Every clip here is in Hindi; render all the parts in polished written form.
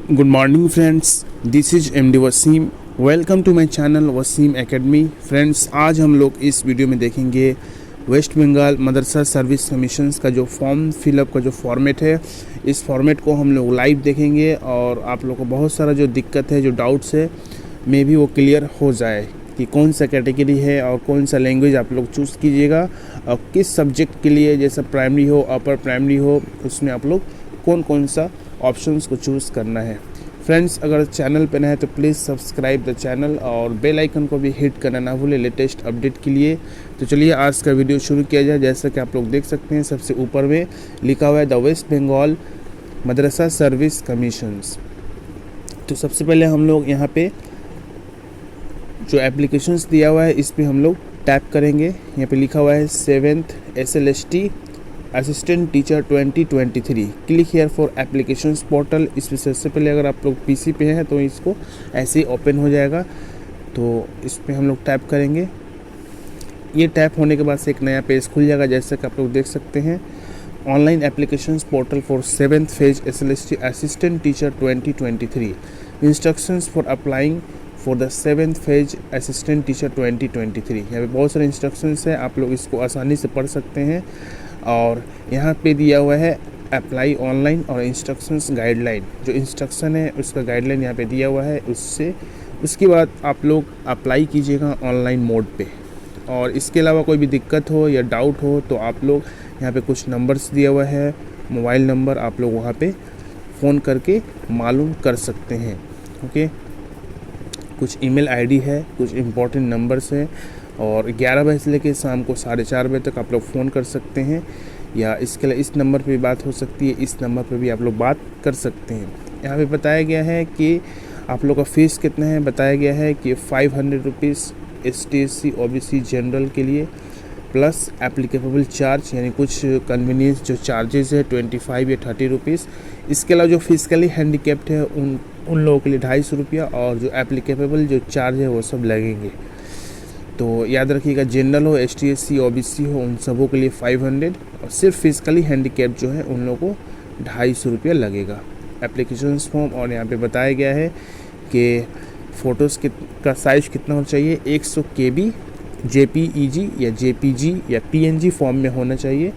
Good morning friends, this is MD Wasim. Welcome to my channel Wasim academy. Friends, आज हम लोग इस वीडियो में देखेंगे West Bengal Madrasah Service Commissions का जो फॉर्म फिलअप का जो फॉर्मेट है, इस फॉर्मेट को हम लोग लाइव देखेंगे और आप लोग को बहुत सारा जो दिक्कत है, जो डाउट्स है, मे भी वो क्लियर हो जाए कि कौन सा कैटेगरी है और कौन सा लैंग्वेज आप लोग चूज़ कीजिएगा और किस सब्जेक्ट के लिए, जैसे प्राइमरी हो, अपर प्राइमरी हो, उसमें आप लोग कौन कौन सा ऑप्शंस को चूज़ करना है। फ्रेंड्स, अगर चैनल पे नए हैं तो प्लीज़ सब्सक्राइब द चैनल और बेल आइकन को भी हिट करना ना भूलें लेटेस्ट अपडेट के लिए। तो चलिए आज का वीडियो शुरू किया जाए। जैसा कि आप लोग देख सकते हैं, सबसे ऊपर में लिखा हुआ है the West Bengal Madrasah Service Commissions. तो सबसे पहले हम लोग यहाँ पे जो एप्लीकेशंस दिया हुआ है, इस पर हम लोग टैप करेंगे। यहाँ पे लिखा हुआ है 7th SLST assistant teacher 2023, click here for applications portal. इस पर सबसे पहले अगर आप लोग पीसी पे हैं तो इसको ऐसे ही ओपन हो जाएगा। तो इस पर हम लोग टैप करेंगे। ये टैप होने के बाद से एक नया पेज खुल जाएगा, जैसे कि आप लोग देख सकते हैं। Online applications portal for 7th phase SLST assistant teacher 2023, instructions for applying for the 7th phase assistant teacher 2023। यहाँ पे बहुत सारे इंस्ट्रक्शंस हैं, आप लोग इसको आसानी से पढ़ सकते हैं। और यहाँ पे दिया हुआ है अप्लाई ऑनलाइन और इंस्ट्रक्शंस गाइडलाइन। जो इंस्ट्रक्शन है उसका गाइडलाइन यहाँ पे दिया हुआ है, उसके बाद आप लोग अप्लाई कीजिएगा ऑनलाइन मोड पे। और इसके अलावा कोई भी दिक्कत हो या डाउट हो तो आप लोग यहाँ पे कुछ नंबर्स दिया हुआ है, मोबाइल नंबर, आप लोग वहाँ पे फ़ोन करके मालूम कर सकते हैं। ओके, कुछ ईमेल आईडी है, कुछ इम्पोर्टेंट नंबर्स हैं और 11 बजे से लेकर शाम को 4:30 बजे तक आप लोग फ़ोन कर सकते हैं, या इसके लिए इस नंबर पे भी बात हो सकती है, इस नंबर पे भी आप लोग बात कर सकते हैं। यहाँ पे बताया गया है कि आप लोग का फ़ीस कितना है। बताया गया है कि 500 रुपीज़ ST/SC OBC जनरल के लिए, प्लस एप्लीकेबल चार्ज, यानी कुछ कन्वीनियंस जो चार्जेस है 25 या 30 रुपीज़। इसके अलावा जो फिजिकली हैंडीकैप्ड है उन लोगों के लिए 250 रुपया, और जो एप्लीकेबल जो चार्ज है वो सब लगेंगे। तो याद रखिएगा, जनरल हो, ST/SC OBC हो, उन सबों के लिए 500, और सिर्फ फिजिकली हैंडीकैप जो है उन लोगों को 250 रुपया लगेगा। एप्लीकेशन फॉर्म, और यहाँ पे बताया गया है कि फ़ोटोज़ का साइज़ कितना होना चाहिए। 100 KB JPEG या JPG या PNG फॉर्म में होना चाहिए,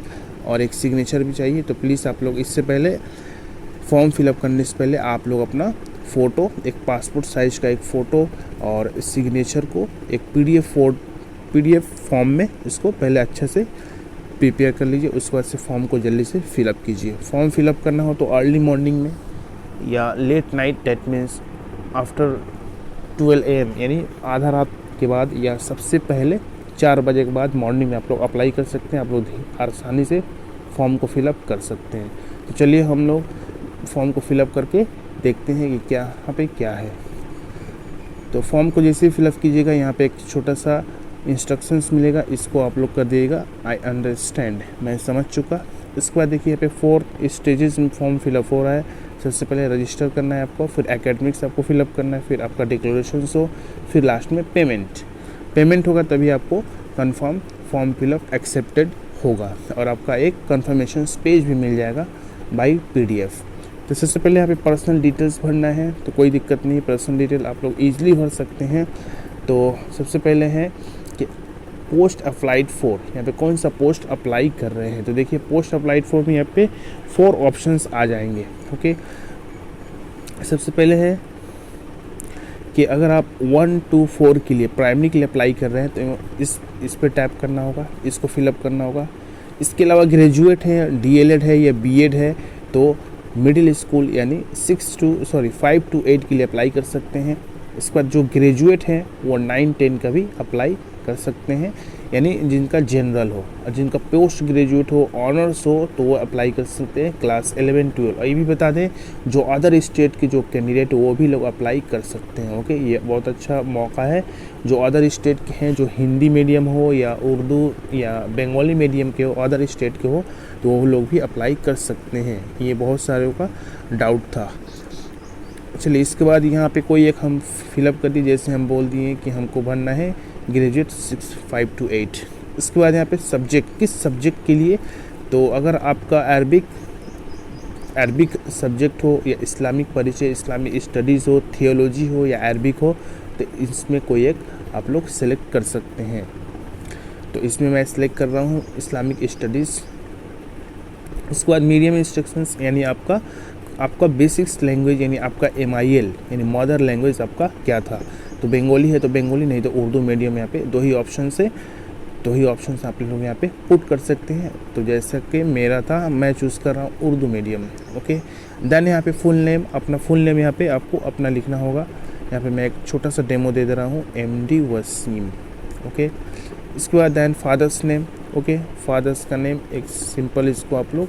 और एक सिग्नेचर भी चाहिए। तो प्लीज़ आप लोग इससे पहले फॉर्म फिलअप करने से पहले आप लोग अपना फ़ोटो, एक पासपोर्ट साइज़ का एक फ़ोटो और सिग्नेचर को एक PDF फॉर्म में इसको पहले अच्छे से प्रिपेयर कर लीजिए। उसके बाद से फॉर्म को जल्दी से फिलअप कीजिए। फॉर्म फिलअप करना हो तो अर्ली मॉर्निंग में या late night, that means after 12 AM, यानी आधा रात के बाद या सबसे पहले 4 बजे के बाद मॉर्निंग में आप लोग अप्लाई कर सकते हैं। आप लोग आसानी से फॉर्म को फिलअप कर सकते हैं। तो चलिए हम लोग फॉर्म को फिलअप करके देखते हैं कि यहाँ पे क्या है। तो फॉर्म को जैसे ही फिलअप कीजिएगा, यहाँ पे एक छोटा सा इंस्ट्रक्शंस मिलेगा, इसको आप लोग कर दिएगा आई अंडरस्टैंड, मैं समझ चुका। इसके बाद देखिए यहाँ पे 4 स्टेजेस में फॉर्म फिलअप हो रहा है। सबसे पहले रजिस्टर करना है आपको, फिर एकेडमिक्स आपको फिलअप करना है, फिर आपका डिक्लेरेशन हो, फिर लास्ट में पेमेंट होगा, तभी आपको कन्फर्म फॉर्म फिलअप एक्सेप्टेड होगा और आपका एक कन्फर्मेशन पेज भी मिल जाएगा बाई PDF। तो सबसे पहले यहाँ पे पर्सनल डिटेल्स भरना है, तो कोई दिक्कत नहीं, पर्सनल डिटेल आप लोग ईजिली भर सकते हैं। तो सबसे पहले है कि पोस्ट अप्लाइड फॉर, यहाँ पे कौन सा पोस्ट अप्लाई कर रहे हैं। तो देखिए पोस्ट अप्लाइड फॉर में यहाँ पे 4 ऑप्शंस आ जाएंगे। ओके, सबसे पहले है कि अगर आप 1 to 4 के लिए, प्राइमरी के लिए अप्लाई कर रहे हैं तो इस पर टैप करना होगा, इसको फिलअप करना होगा। इसके अलावा ग्रेजुएट है, DLED है या BEd है तो मिडिल स्कूल यानी 5 to 8 के लिए अप्लाई कर सकते हैं। इसके बाद जो ग्रेजुएट हैं वो 9-10 का भी अप्लाई कर सकते हैं, यानी जिनका जनरल हो, और जिनका पोस्ट ग्रेजुएट हो, ऑनर्स हो, तो वो अप्लाई कर सकते हैं क्लास 11-12। और ये भी बता दें, जो अदर स्टेट के जो कैंडिडेट वो भी लोग अप्लाई कर सकते हैं। ओके, ये बहुत अच्छा मौका है। जो अदर स्टेट के हैं, जो हिंदी मीडियम हो या उर्दू या बंगाली मीडियम के हो, अदर स्टेट के हो, तो वो लोग भी अप्लाई कर सकते हैं। ये बहुत सारे का डाउट था। चलिए, इसके बाद यहाँ पे कोई एक हम फिलअप कर दिए, जैसे हम बोल दिए कि हमको भरना है ग्रेजुएट 5 to 8। इसके बाद यहाँ पे सब्जेक्ट, किस सब्जेक्ट के लिए, तो अगर आपका अरबिक अरबिक सब्जेक्ट हो या इस्लामिक परिचय, इस्लामिक स्टडीज़ हो, थियोलॉजी हो या अरबिक हो, तो इसमें कोई एक आप लोग सेलेक्ट कर सकते हैं। तो इसमें मैं सेलेक्ट कर रहा हूँ इस्लामिक स्टडीज़। उसके बाद मीडियम इंस्ट्रक्शंस यानी आपका बेसिक्स लैंग्वेज यानी आपका MIL यानी मदर लैंग्वेज आपका क्या था। तो बंगाली है तो बंगाली, नहीं तो उर्दू मीडियम। यहाँ पे दो ही ऑप्शन आप लोग यहाँ पे पुट कर सकते हैं। तो जैसा कि मेरा था, मैं चूज़ कर रहा हूँ उर्दू मीडियम। ओके, देन यहाँ पे फुल नेम, अपना फुल नेम यहाँ पे आपको अपना लिखना होगा। यहाँ पे मैं एक छोटा सा डेमो दे रहा हूँ, MD वसीम। ओके, इसके बाद then father's name. Okay, father's का नेम एक सिंपल, इसको आप लोग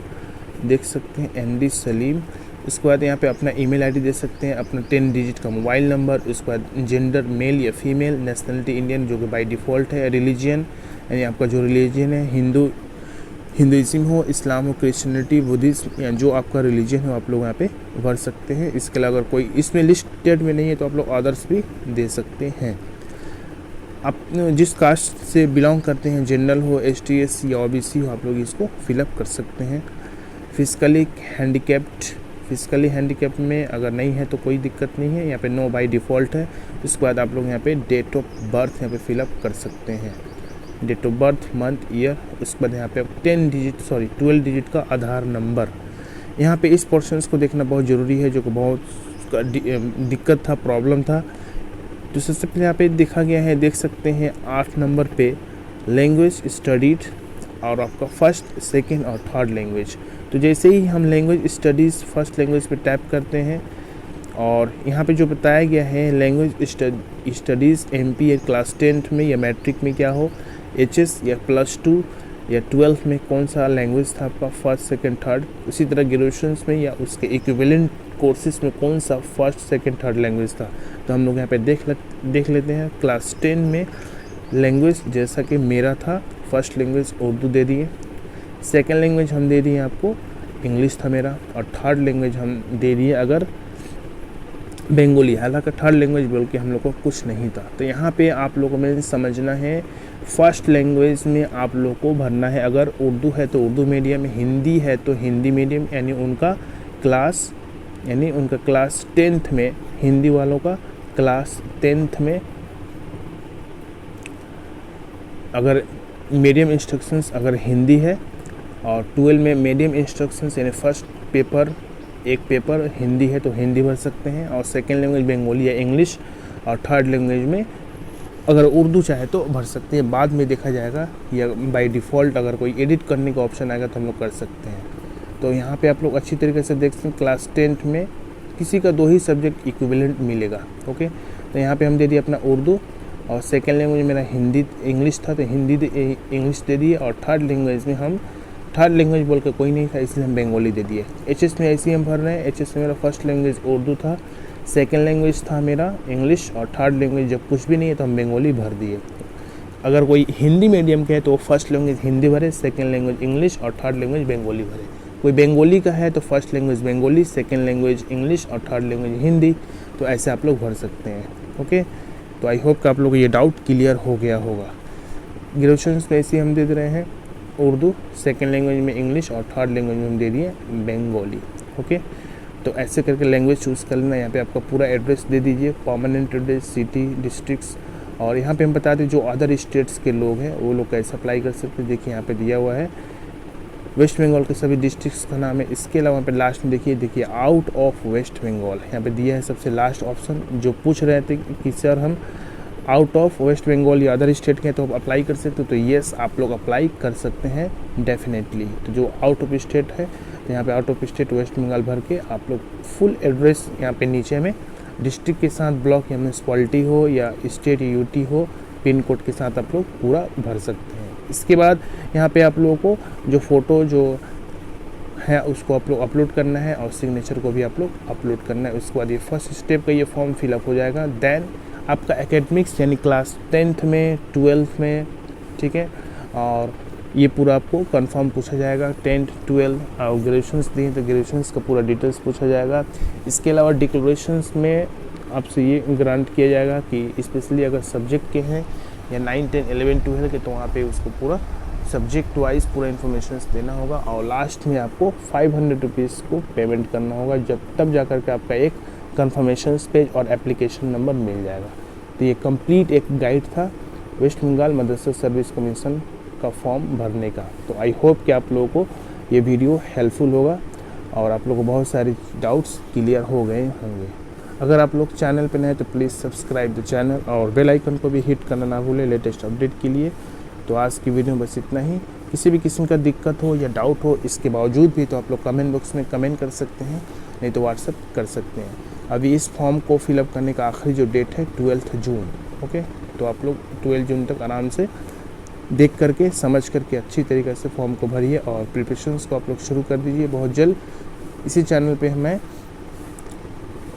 देख सकते हैं, MD सलीम। इसके बाद यहाँ पे अपना ईमेल आईडी दे सकते हैं, अपना 10 डिजिट का मोबाइल नंबर। उसके बाद जेंडर मेल या फीमेल, नेशनलिटी इंडियन जो कि बाय डिफ़ॉल्ट है। रिलीजन यानी आपका जो रिलीजन है, हिंदुइज्म हो, इस्लाम हो, क्रिश्चियनिटी, बुद्धिज्म या जो आपका रिलीजन हो आप लोग यहाँ पे भर सकते हैं। इसके अलावा अगर कोई इसमें लिस्टेड में नहीं है तो आप लोग अदर्स भी दे सकते हैं। आप जिस कास्ट से बिलोंग करते हैं, जनरल हो, ST SC या OBC हो, आप लोग इसको फिलअप कर सकते हैं। फिजिकली हैंडीकैप्ड में अगर नहीं है तो कोई दिक्कत नहीं है, यहाँ पे नो बाय डिफ़ॉल्ट है। उसके बाद आप लोग यहाँ पे डेट ऑफ बर्थ यहाँ पे फिलअप कर सकते हैं, date of birth, month, year. उसके बाद यहाँ पे 12 डिजिट का आधार नंबर। यहाँ पे इस पोर्शंस को देखना बहुत ज़रूरी है, जो कि बहुत दिक्कत था, प्रॉब्लम था। तो सबसे पहले यहाँ पे देखा गया है, देख सकते हैं 8 नंबर पे लैंग्वेज स्टडीड और आपका फर्स्ट, सेकंड और थर्ड लैंग्वेज। तो जैसे ही हम लैंग्वेज स्टडीज़ फर्स्ट लैंग्वेज पे टैप करते हैं और यहाँ पे जो बताया गया है लैंग्वेज स्टडीज़ MP या क्लास 10th में या मैट्रिक में क्या हो, HS या +2 या 12th में कौन सा लैंग्वेज था आपका, फर्स्ट, सेकंड, थर्ड। उसी तरह ग्रेजुएशंस में या उसके इक्विवेलेंट कोर्सेज में कौन सा फर्स्ट, सेकंड, थर्ड लैंग्वेज था। तो हम लोग यहाँ पे देख लेते हैं। क्लास 10 में लैंग्वेज जैसा कि मेरा था, फर्स्ट लैंग्वेज उर्दू दे दिए, सेकंड लैंग्वेज हम दे दिए आपको इंग्लिश था मेरा, और थर्ड लैंग्वेज हम दे दिए अगर बंगाली। हालांकि थर्ड लैंग्वेज बोल के हम लोग को कुछ नहीं था। तो यहाँ पे आप लोगों में समझना है, फर्स्ट लैंग्वेज में आप लोग को भरना है। अगर उर्दू है तो उर्दू मीडियम, हिंदी है तो हिंदी मीडियम, यानी उनका क्लास 10th में, हिंदी वालों का क्लास 10th में अगर मीडियम इंस्ट्रक्शंस अगर हिंदी है, और 12 में मीडियम इंस्ट्रक्शंस यानी फर्स्ट पेपर एक पेपर हिंदी है तो हिंदी भर सकते हैं, और सेकंड लैंग्वेज बंगाली या इंग्लिश, और थर्ड लैंग्वेज में अगर उर्दू चाहे तो भर सकते हैं। बाद में देखा जाएगा या बाय डिफ़ॉल्ट अगर कोई एडिट करने का ऑप्शन आएगा तो हम लोग कर सकते हैं। तो यहाँ पे आप लोग अच्छी तरीके से देख सकते हैं, क्लास 10th में किसी का 2 ही सब्जेक्ट इक्विवेलेंट मिलेगा। ओके, तो यहाँ पे हम दे दिए अपना उर्दू, और सेकेंड लैंग्वेज मेरा इंग्लिश था तो इंग्लिश दे दिए, और थर्ड लैंग्वेज में हम थर्ड लैंग्वेज बोल के कोई नहीं था इसलिए हम बंगाली दे दिए। HS में ऐसे ही हम भर रहे हैं। HS में मेरा फर्स्ट लैंग्वेज उर्दू था, सेकेंड लैंग्वेज था मेरा इंग्लिश, और थर्ड लैंग्वेज जब कुछ भी नहीं है तो हम बंगाली भर दिए। अगर कोई हिंदी मीडियम का है तो फर्स्ट लैंग्वेज हिंदी भरे, सेकेंड लैंग्वेज इंग्लिश और थर्ड लैंग्वेज बंगाली भरे। कोई बंगाली का है तो first language Bengali, second language English और थर्ड लैंग्वेज हिंदी। तो ऐसे आप लोग भर सकते हैं। ओके, तो आई होप कि आप लोग ये डाउट क्लियर हो गया होगा। ग्रेजुएशन में ऐसे हम दे रहे हैं उर्दू, सेकेंड लैंग्वेज में इंग्लिश और थर्ड लैंग्वेज में हम दे दिए बंगाली। ओके, तो ऐसे करके लैंग्वेज चूज़ कर लेना। यहाँ पे आपका पूरा एड्रेस दे दीजिए, परमानेंट एड्रेस, सिटी, डिस्ट्रिक्ट्स, और यहाँ पे हम बता दें जो अदर स्टेट्स के लोग हैं वो लोग कैसे अप्लाई कर सकते हैं। देखिए यहाँ पे दिया हुआ है वेस्ट बंगाल के सभी डिस्ट्रिक्ट्स का नाम है। इसके अलावा यहाँ पे लास्ट में देखिए आउट ऑफ वेस्ट बंगाल यहाँ पे दिया है सबसे लास्ट ऑप्शन। जो पूछ रहे थे कि सर हम आउट ऑफ वेस्ट बंगाल या अदर स्टेट के हैं तो आप अप्लाई कर सकते हो, तो येस आप लोग अप्लाई कर सकते हैं डेफिनेटली। तो जो आउट ऑफ स्टेट है तो यहाँ पे out of state West Bengal भर के आप लोग फुल एड्रेस यहाँ पे नीचे में डिस्ट्रिक्ट के साथ ब्लॉक या म्यूनसिपैलिटी हो या स्टेट या UT हो, पिन कोड के साथ आप लोग पूरा भर सकते हैं। इसके बाद यहाँ पे आप लोगों को जो फ़ोटो जो है उसको आप लोग अपलोड करना है, और सिग्नेचर को भी आप लोग अपलोड करना है। उसके बाद ये फर्स्ट स्टेप का ये फॉर्म फिलअप हो जाएगा। देन आपका एकेडमिक्स यानी क्लास 10th में, 12th में, ठीक है, और ये पूरा आपको कंफर्म पूछा जाएगा। 10th, 12th और ग्रेजुएशंस दिए तो ग्रेजुएशंस का पूरा डिटेल्स पूछा जाएगा। इसके अलावा डिक्लेरेशंस में आपसे ये ग्रांट किया जाएगा कि स्पेशली अगर सब्जेक्ट के हैं या 9, 10, 11, 12 के तो वहाँ पे उसको पूरा सब्जेक्ट वाइज पूरा इन्फॉर्मेशन देना होगा और लास्ट में आपको 500 रुपीज़ को पेमेंट करना होगा, तब जा कर के आपका एक कन्फर्मेशन पेज और एप्लीकेशन नंबर मिल जाएगा। तो ये कंप्लीट एक गाइड था waste Bengal Madrasah service commission का फॉर्म भरने का। तो आई होप कि आप लोगों को ये वीडियो हेल्पफुल होगा और आप लोगों को बहुत सारे डाउट्स क्लियर हो गए होंगे। अगर आप लोग चैनल पर नए हैं तो प्लीज़ सब्सक्राइब द चैनल और बेल आइकन को भी हिट करना ना भूलें लेटेस्ट अपडेट के लिए। तो आज की वीडियो में बस इतना ही। किसी भी किस्म का दिक्कत हो या डाउट हो इसके बावजूद भी तो आप लोग कमेंट बॉक्स में कमेंट कर सकते हैं, नहीं तो व्हाट्सएप कर सकते हैं। अभी इस फॉर्म को फिलअप करने का आखिरी जो डेट है 12 जून। ओके, तो आप लोग 12 जून तक आराम से देख करके समझ करके अच्छी तरीके से फॉर्म को भरिए और प्रिपरेशंस को आप लोग शुरू कर दीजिए। बहुत जल्द इसी चैनल पे मैं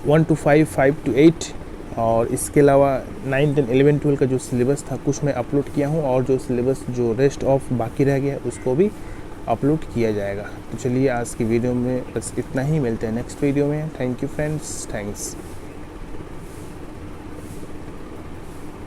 1 to 5, 5 to 8 और इसके अलावा 9, 10, 11, 12 का जो सिलेबस था कुछ मैं अपलोड किया हूँ और जो सिलेबस जो रेस्ट ऑफ बाकी रह गया उसको भी अपलोड किया जाएगा। तो चलिए आज की वीडियो में बस इतना ही, मिलते हैं नेक्स्ट वीडियो में। Thank you friends, thanks.